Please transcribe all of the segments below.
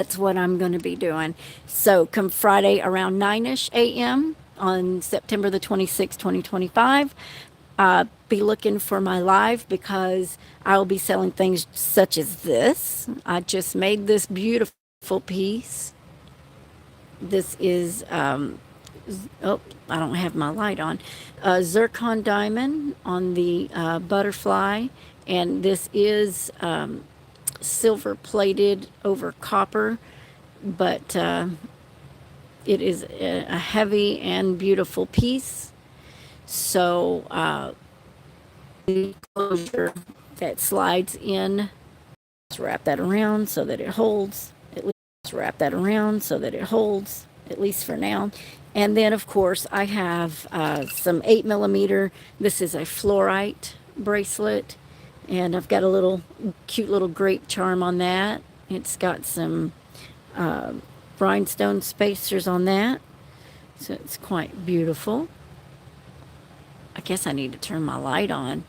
that's what I'm going to be doing. So come Friday around 9ish a.m. on September the 26th, 2025, be looking for my live because I will be selling things such as this. I just made this beautiful piece. This is, oh, I don't have my light on. Zircon diamond on the butterfly. And this is silver plated over copper, but it is a heavy and beautiful piece. So the closure that slides in, let's wrap that around so that it holds. At least wrap that around so that it holds, at least for now. And then, of course, I have some 8mm. This is a fluorite bracelet, and I've got a little cute little grape charm on that. It's got some rhinestone spacers on that, so it's quite beautiful. I guess I need to turn my light on.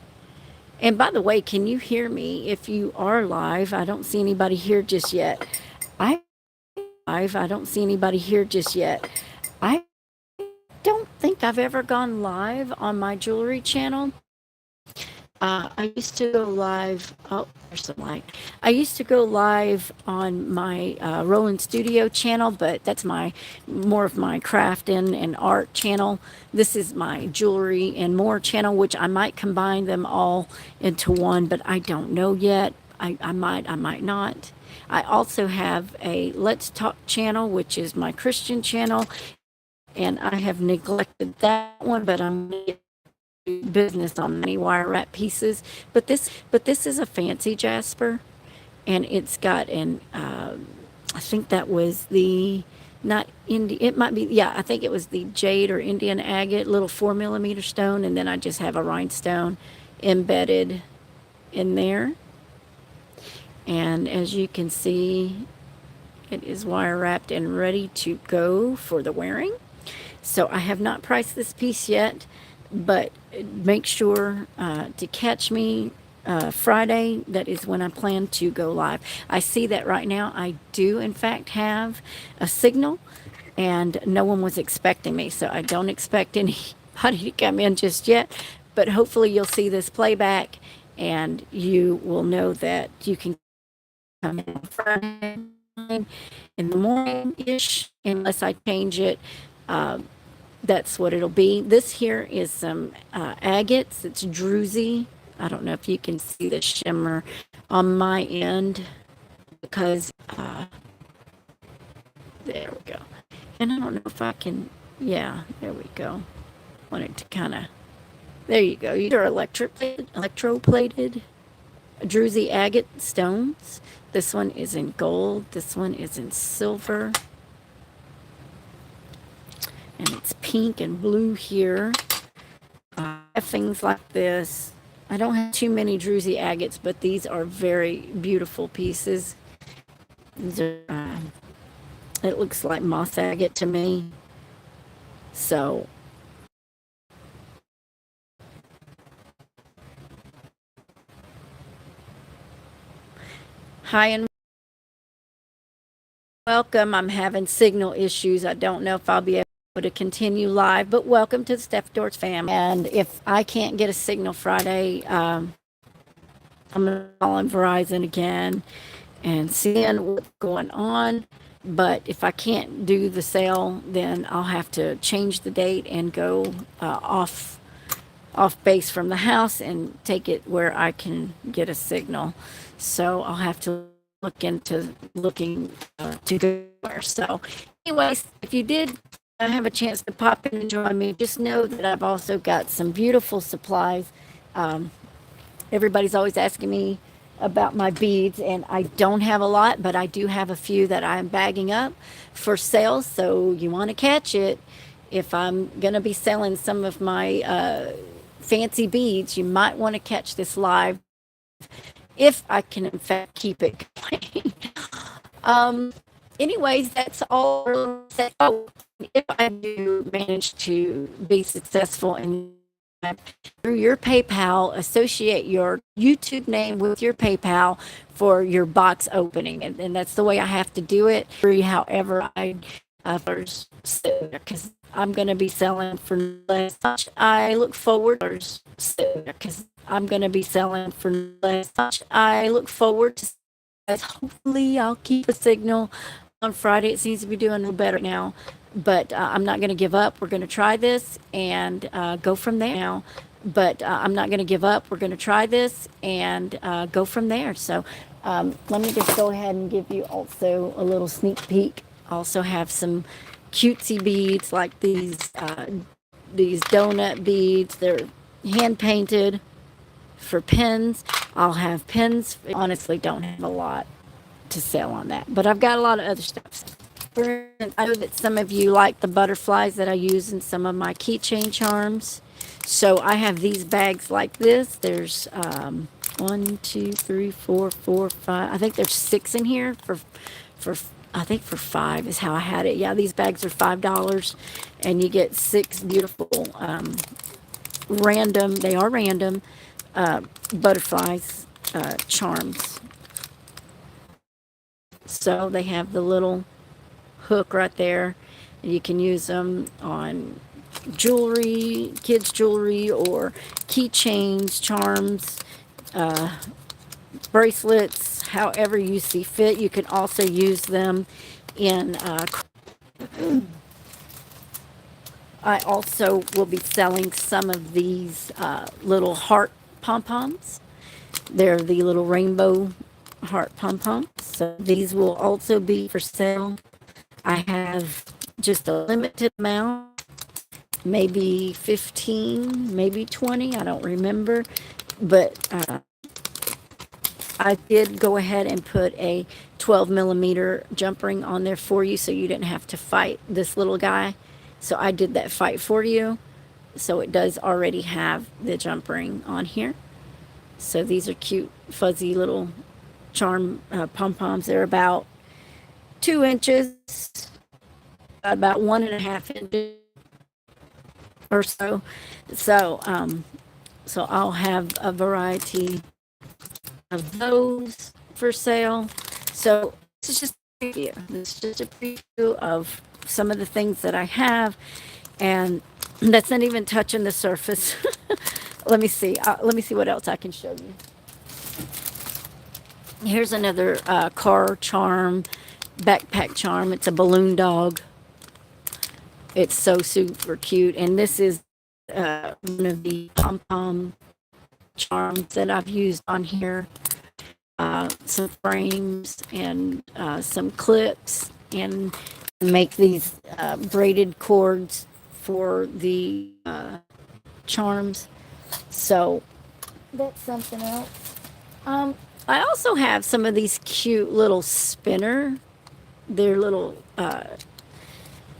And by the way, can you hear me if you are live? I don't see anybody here just yet. I don't see anybody here just yet. I don't think I've ever gone live on my jewelry channel. I used to go live. Oh, there's some light. I used to go live on my Roland Studio channel, but that's more of my crafting and art channel. This is my jewelry and more channel, which I might combine them all into one, but I don't know yet. I might not. I also have a Let's Talk channel, which is my Christian channel, and I have neglected that one, but I'm business on many wire wrap pieces. But this is a fancy jasper, and it's got an I think that was the not Indian. It might be, yeah, I think it was the jade or Indian agate, little 4mm stone, and then I just have a rhinestone embedded in there. And as you can see, it is wire wrapped and ready to go for the wearing. So I have not priced this piece yet, but make sure to catch me Friday. That is when I plan to go live. I see that right now I do in fact have a signal, and no one was expecting me, so I don't expect anybody to come in just yet, but hopefully you'll see this playback and you will know that you can come in on Friday in the morning-ish, unless I change it. That's what it'll be. This here is some agates. It's druzy. I don't know if you can see the shimmer on my end because there we go. And I don't know if I can, yeah, there we go. Want it to kind of, there you go. These are electroplated druzy agate stones. This one is in gold. This one is in silver. And it's pink and blue here. I have things like this. I don't have too many druzy agates, but these are very beautiful pieces. These are, it looks like moss agate to me. So, hi and welcome. I'm having signal issues. I don't know if I'll be able to continue live, but welcome to the Stefador's family. And if I can't get a signal Friday, I'm going to call on Verizon again and seeing what's going on. But if I can't do the sale, then I'll have to change the date and go off base from the house and take it where I can get a signal. So I'll have to look into looking to go there. So anyways, if you did have a chance to pop in and join me, just know that I've also got some beautiful supplies. Everybody's always asking me about my beads, and I don't have a lot, but I do have a few that I'm bagging up for sale, so you want to catch it. If I'm going to be selling some of my fancy beads, you might want to catch this live if I can in fact keep it going. Anyways, that's all. Oh, if I do manage to be successful in through your PayPal, associate your YouTube name with your PayPal for your box opening. And that's the way I have to do it. However, I first, because I'm going to be selling for less. I look forward because I'm going to be selling for less. I look forward to. Hopefully, I'll keep a signal on Friday. It seems to be doing a little better now, but I'm not going to give up. We're going to try this and go from there now. But I'm not going to give up. We're going to try this and go from there. So let me just go ahead and give you also a little sneak peek. Also have some cutesy beads like these donut beads. They're hand painted for pins. I'll have pins. Honestly, don't have a lot to sell on that, but I've got a lot of other stuff. For instance, I know that some of you like the butterflies that I use in some of my keychain charms. So I have these bags like this. There's 1, 2, 3, 4, 5. I think there's 6 in here for I think for 5 is how I had it. Yeah, these bags are $5, and you get 6 beautiful random. They are random butterflies charms. So they have the little hook right there, and you can use them on jewelry, kids jewelry, or keychains, charms, bracelets, however you see fit. You can also use them in I also will be selling some of these little heart pom-poms. They're the little rainbow heart pom-poms. So these will also be for sale. I have just a limited amount, maybe 15, maybe 20, I don't remember. But I did go ahead and put a 12 millimeter jump ring on there for you so you didn't have to fight this little guy. So I did that fight for you. So it does already have the jump ring on here. So these are cute, fuzzy little charm pom-poms. They're about 2 inches, about 1.5 inches or so. So I'll have a variety of those for sale. So this is just a preview. This is just a preview of some of the things that I have, and that's not even touching the surface. Let me see. Let me see what else I can show you. Here's another car charm, backpack charm. It's a balloon dog. It's so super cute, and this is one of the pom-pom charms that I've used on here. Some frames and some clips, and make these braided cords for the charms. So that's something else. I also have some of these cute little spinner. They're little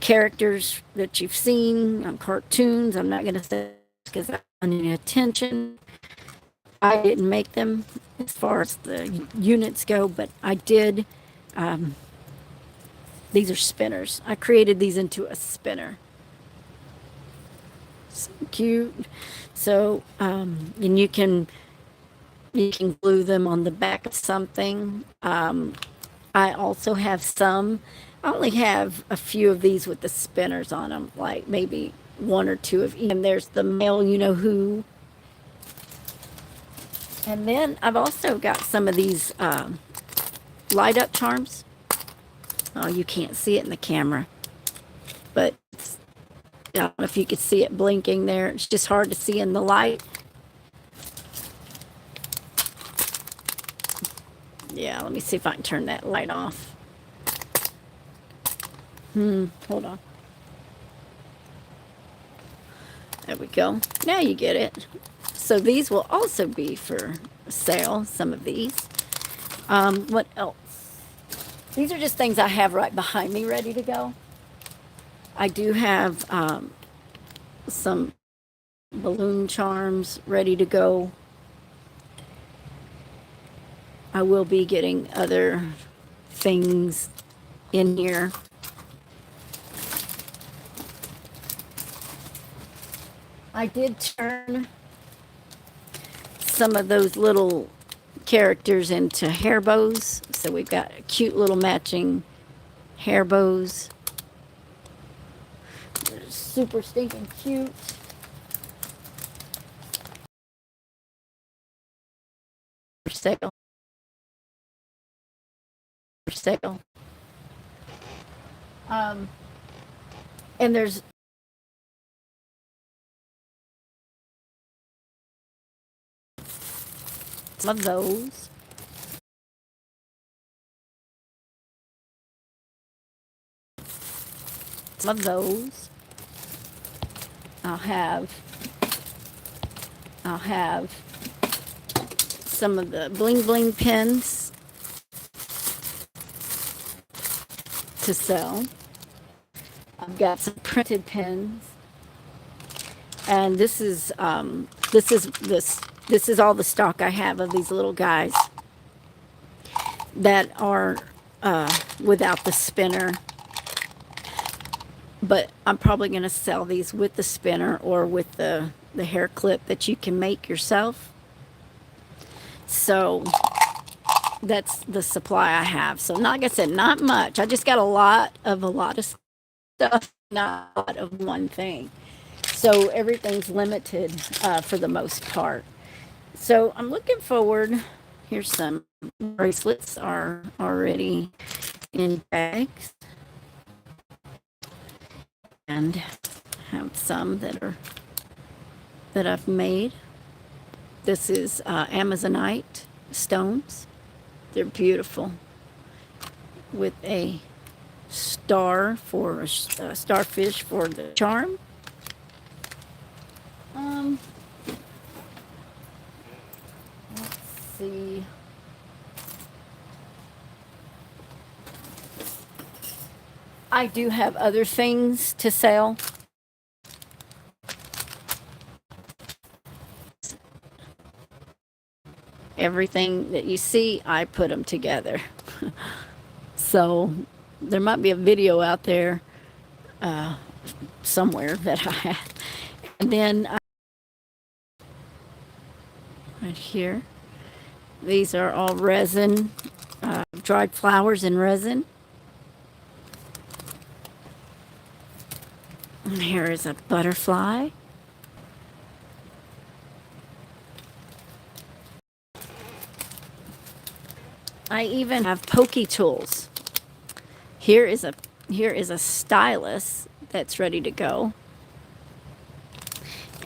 characters that you've seen on cartoons. I'm not going to say because I don't need attention. I didn't make them as far as the units go, but I did. These are spinners. I created these into a spinner. So cute. So, and you can glue them on the back of something. I also have some. I only have a few of these with the spinners on them, like maybe 1 or 2 of each. And there's the male you-know-who. And then I've also got some of these light-up charms. Oh, you can't see it in the camera, but I don't know if you could see it blinking there. It's just hard to see in the light. Yeah, let me see if I can turn that light off. Hold on. There we go. Now you get it. So these will also be for sale, some of these. What else? These are just things I have right behind me ready to go. I do have some balloon charms ready to go. I will be getting other things in here. I did turn some of those little characters into hair bows. So we've got cute little matching hair bows. They're super stinking cute. For sale. And there's some of those. Some of those. I'll have some of the bling bling pins to sell. I've got some printed pins, and this is all the stock I have of these little guys that are without the spinner. But I'm probably going to sell these with the spinner or with the hair clip that you can make yourself. So that's the supply I have. So like I said, not much. I just got a lot of stuff, not a lot of one thing. So everything's limited for the most part. So I'm looking forward. Here's some bracelets are already in bags. And have some that I've made. This is Amazonite stones. They're beautiful, with a star for a starfish for the charm. Let's see. I do have other things to sell. Everything that you see, I put them together. So there might be a video out there somewhere that I have. And then right here, these are all resin, dried flowers in resin. And here is a butterfly. I even have pokey tools. Here is a stylus that's ready to go.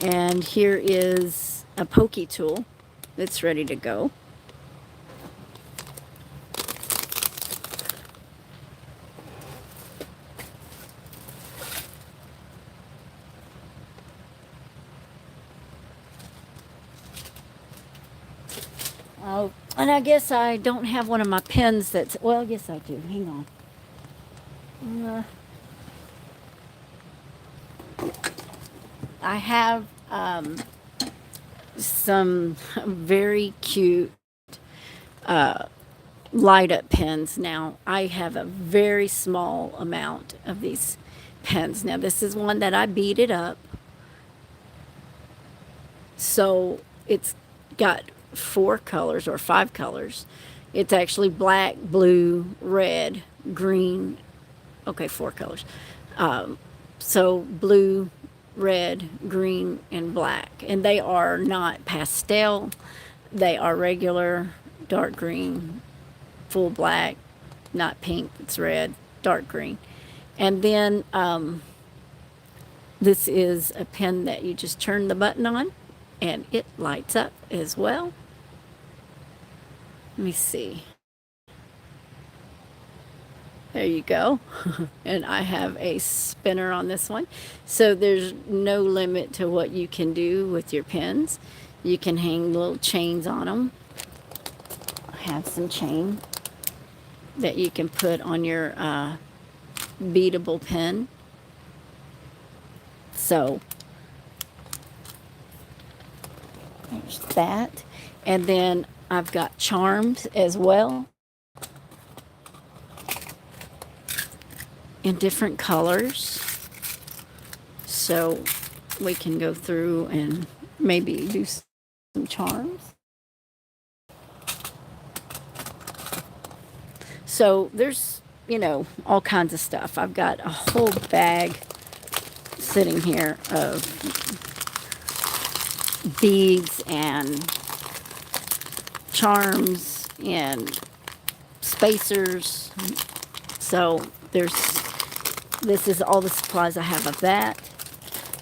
And here is a pokey tool that's ready to go. Oh, and I guess I don't have one of my pens that's, well, yes I do. Hang on. I have some very cute light up pens. Now, I have a very small amount of these pens. Now, this is one that I beaded up. So it's got 4 colors or 5 colors. It's actually black, blue, red, green. Okay, 4 colors. So blue, red, green, and black. And they are not pastel. They are regular, dark green, full black, not pink, it's red, dark green. And then this is a pen that you just turn the button on and it lights up as well. Let me see. There you go. And I have a spinner on this one. So there's no limit to what you can do with your pens. You can hang little chains on them. I have some chain that you can put on your beadable pen. So there's that. And then I've got charms as well in different colors. So we can go through and maybe do some charms. So there's, you know, all kinds of stuff. I've got a whole bag sitting here of beads and charms and spacers. So this is all the supplies I have of that.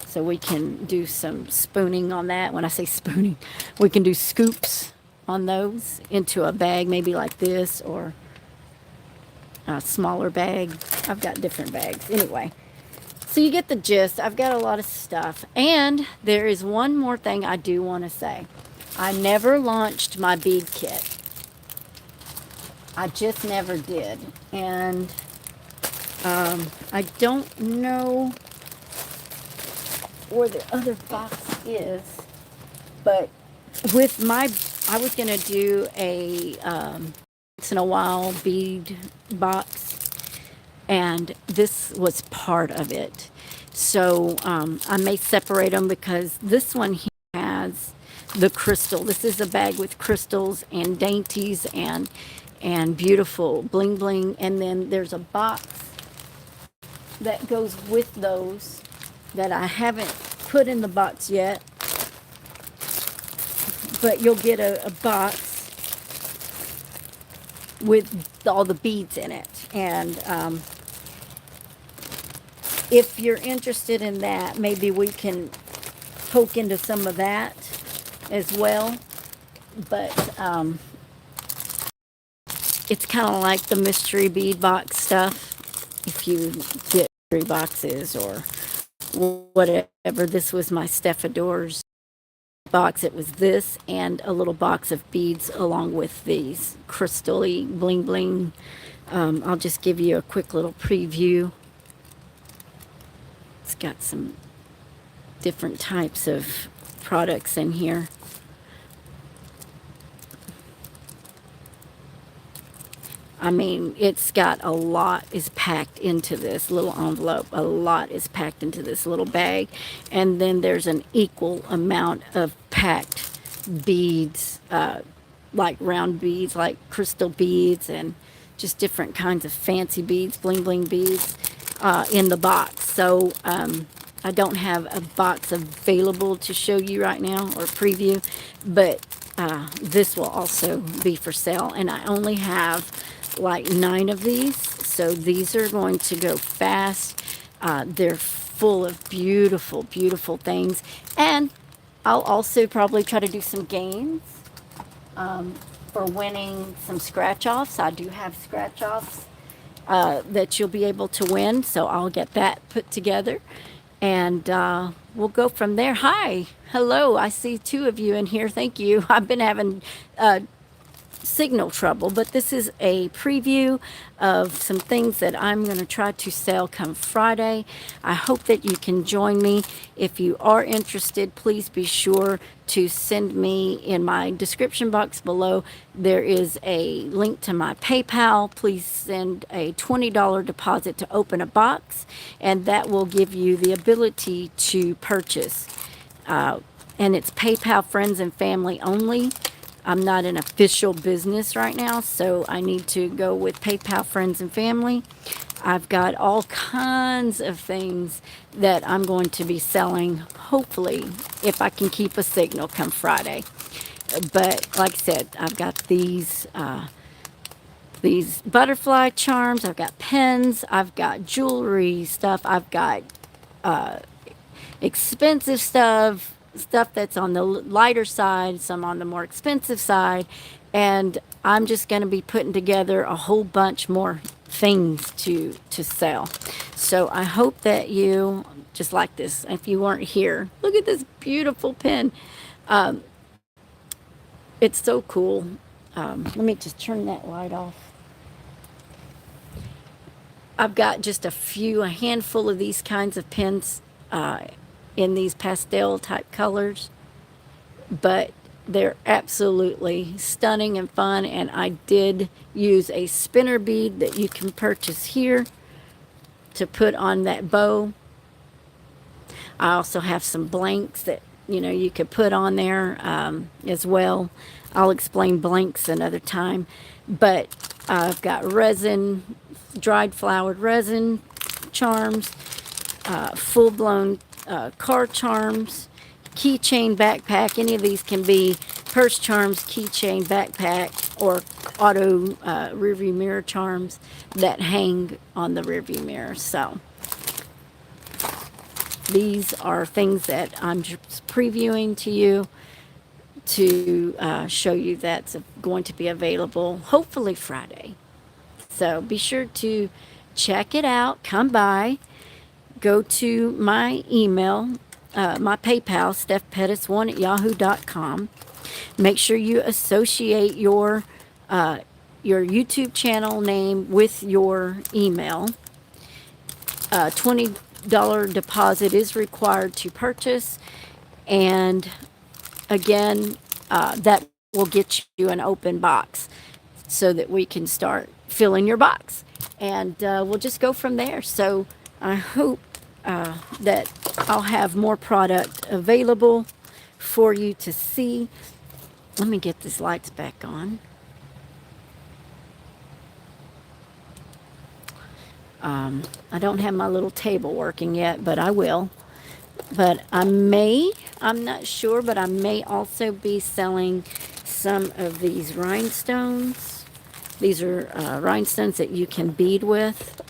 So we can do some spooning on that. When I say spooning, we can do scoops on those into a bag, maybe like this, or a smaller bag. I've got different bags. Anyway, so you get the gist. I've got a lot of stuff. And there is one more thing I do want to say. I never launched my bead kit. I just never did. And I don't know where the other box is, but with my, I was going to do a once in a while bead box, and this was part of it. So I may separate them, because this one here has the crystal. This is a bag with crystals and dainties and beautiful bling bling, and then there's a box that goes with those that I haven't put in the box yet, but you'll get a box with all the beads in it. And if you're interested in that, maybe we can poke into some of that as well. But it's kind of like the mystery bead box stuff. If you get 3 boxes or whatever. This was my Stefador's box. It was this and a little box of beads along with these crystal-y bling bling. I'll just give you a quick little preview. It's got some different types of products in here. I mean, it's got a lot is packed into this little envelope. A lot is packed into this little bag. And then there's an equal amount of packed beads, like round beads, like crystal beads, and just different kinds of fancy beads, bling bling beads, in the box. So I don't have a box available to show you right now or preview, but this will also be for sale. And I only have like 9 of these, so these are going to go fast. They're full of beautiful, beautiful things. And I'll also probably try to do some games for winning some scratch-offs. I do have scratch-offs that you'll be able to win, so I'll get that put together, and we'll go from there. Hi, hello, I see 2 of you in here. Thank you. I've been having signal trouble, but this is a preview of some things that I'm going to try to sell come Friday. I hope that you can join me. If you are interested, please be sure to send me in my description box below. There is a link to my PayPal. Please send a $20 deposit to open a box, and that will give you the ability to purchase. And it's PayPal friends and family only. I'm not an official business right now, so I need to go with PayPal friends and family. I've got all kinds of things that I'm going to be selling, hopefully, if I can keep a signal come Friday. But like I said, I've got these butterfly charms, I've got pens, I've got jewelry stuff, I've got expensive stuff that's on the lighter side, some on the more expensive side, and I'm just going to be putting together a whole bunch more things to sell. So I hope that you just like this. If you weren't here, look at this beautiful pen. It's so cool. Let me just turn that light off. I've got just a handful of these kinds of pens in these pastel type colors, but they're absolutely stunning and fun. And I did use a spinner bead that you can purchase here to put on that bow. I also have some blanks that, you could put on there as well. I'll explain blanks another time. But I've got resin, dried flowered resin charms, full-blown car charms, keychain backpack. Any of these can be purse charms, keychain backpack, or auto rearview mirror charms that hang on the rearview mirror. So these are things that I'm just previewing to you to show you that's going to be available hopefully Friday. So be sure to check it out. Come by. Go to my email, my PayPal, stefpettis1@yahoo.com. Make sure you associate your YouTube channel name with your email. $20 deposit is required to purchase, and again, that will get you an open box so that we can start filling your box, and we'll just go from there. So I hope that I'll have more product available for you to see. Let me get these lights back on. I don't have my little table working yet, but I will. But I'm not sure, but I may also be selling some of these rhinestones. These are rhinestones that you can bead with.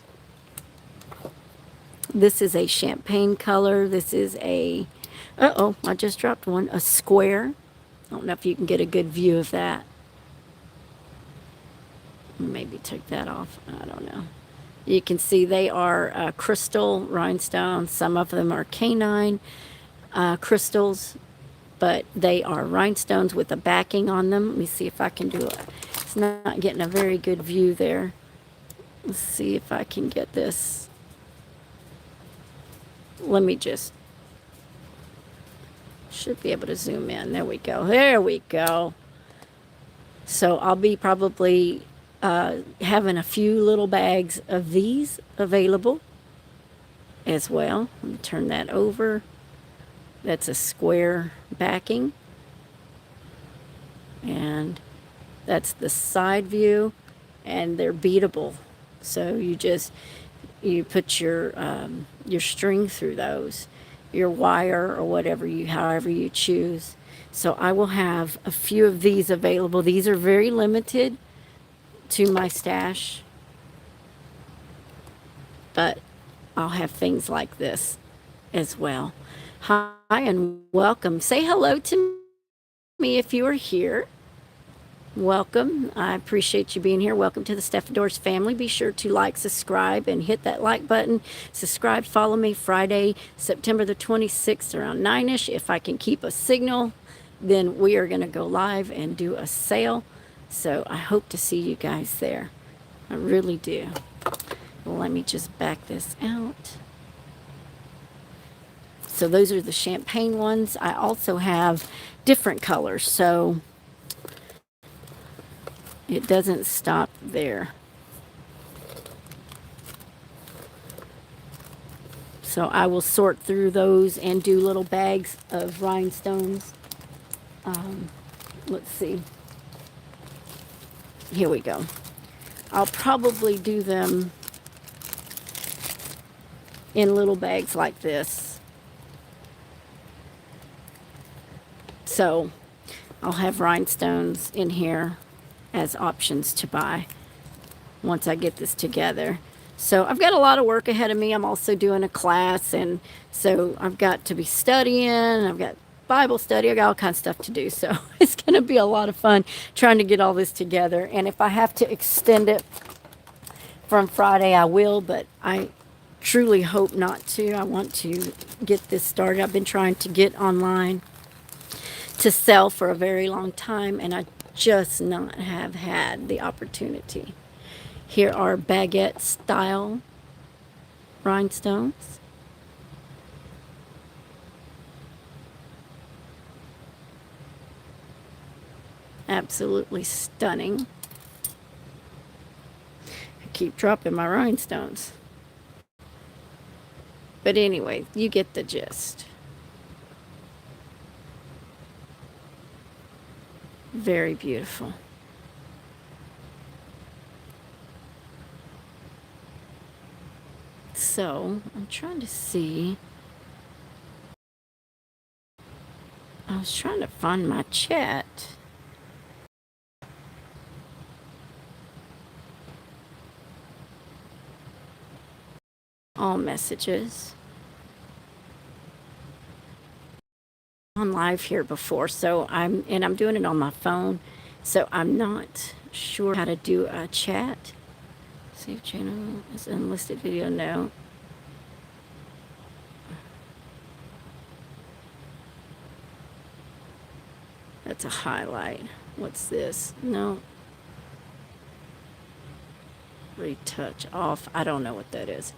This is a champagne color. This is a, uh-oh, I just dropped one, a square. I don't know if you can get a good view of that. Maybe take that off. I don't know. You can see they are crystal rhinestones. Some of them are canine crystals, but they are rhinestones with a backing on them. Let me see if I can do it. It's not getting a very good view there. Let's see if I can get this. Let me just, should be able to zoom in. There we go. There we go. So I'll be probably having a few little bags of these available as well. Let me turn that over. That's a square backing. And that's the side view. And they're beatable. So you put your string through those, your wire or whatever however you choose. So I will have a few of these available. These are very limited to my stash, but I'll have things like this as well. Hi and welcome. Say hello to me if you are here. Welcome. I appreciate you being here. Welcome to the Stefador's family. Be sure to like, subscribe, and hit that like button. Subscribe, follow me Friday, September the 26th around 9-ish. If I can keep a signal, then we are going to go live and do a sale. So I hope to see you guys there. I really do. Well, let me just back this out. So those are the champagne ones. I also have different colors, so it doesn't stop there. So I will sort through those and do little bags of rhinestones. Let's see. Here we go. I'll probably do them in little bags like this. So I'll have rhinestones in here as options to buy once I get this together. So I've got a lot of work ahead of me. I'm also doing a class, and so I've got to be studying. I've got Bible study. I got all kinds of stuff to do. So it's going to be a lot of fun trying to get all this together. And if I have to extend it from Friday, I will, but I truly hope not to. I want to get this started. I've been trying to get online to sell for a very long time, and I just not have had the opportunity. Here are baguette style rhinestones. Absolutely stunning. I keep dropping my rhinestones. But anyway, you get the gist. Very beautiful. So, I'm trying to see. I was trying to find my chat. All messages. On live here before, so I'm doing it on my phone, so I'm not sure how to do a chat. Save channel as unlisted video. No. That's a highlight. What's this? No. Retouch off. I don't know what that is.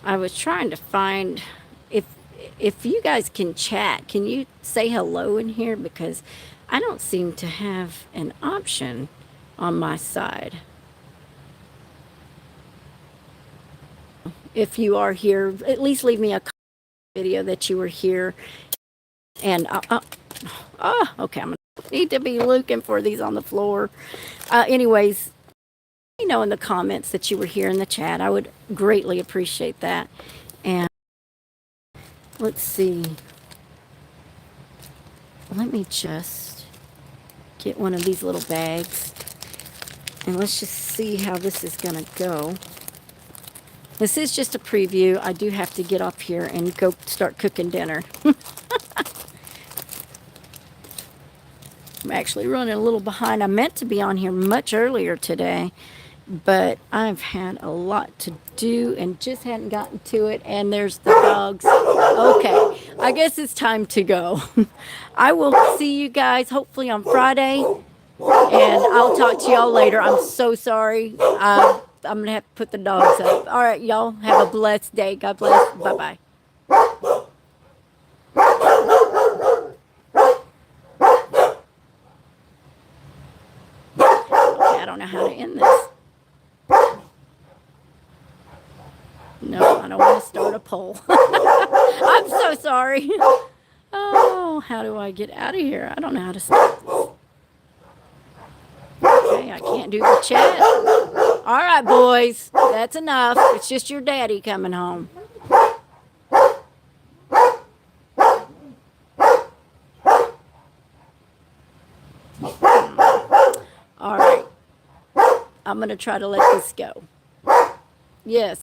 I was trying to find if you guys can chat. Can you say hello in here? Because I don't seem to have an option on my side. If you are here, at least leave me a video that you were here. And okay, I'm gonna need to be looking for these on the floor. Anyways, let me know in the comments that you were here in the chat. I would greatly appreciate that. And let's see. Let me just get one of these little bags, and let's just see how this is gonna go. This is just a preview. I do have to get up here and go start cooking dinner. I'm actually running a little behind. I meant to be on here much earlier today, but I've had a lot to do and just hadn't gotten to it. And there's the dogs. Okay, I guess it's time to go. I will see you guys hopefully on Friday, and I'll talk to y'all later. I'm so sorry. I'm going to have to put the dogs up. All right, y'all. Have a blessed day. God bless. Bye-bye. Okay, I don't know how to end this. No, I don't want to start a poll. I'm so sorry. Oh, how do I get out of here? I don't know how to start this. Okay, I can't do the chat. All right, boys. That's enough. It's just your daddy coming home. All right. I'm going to try to let this go. Yes.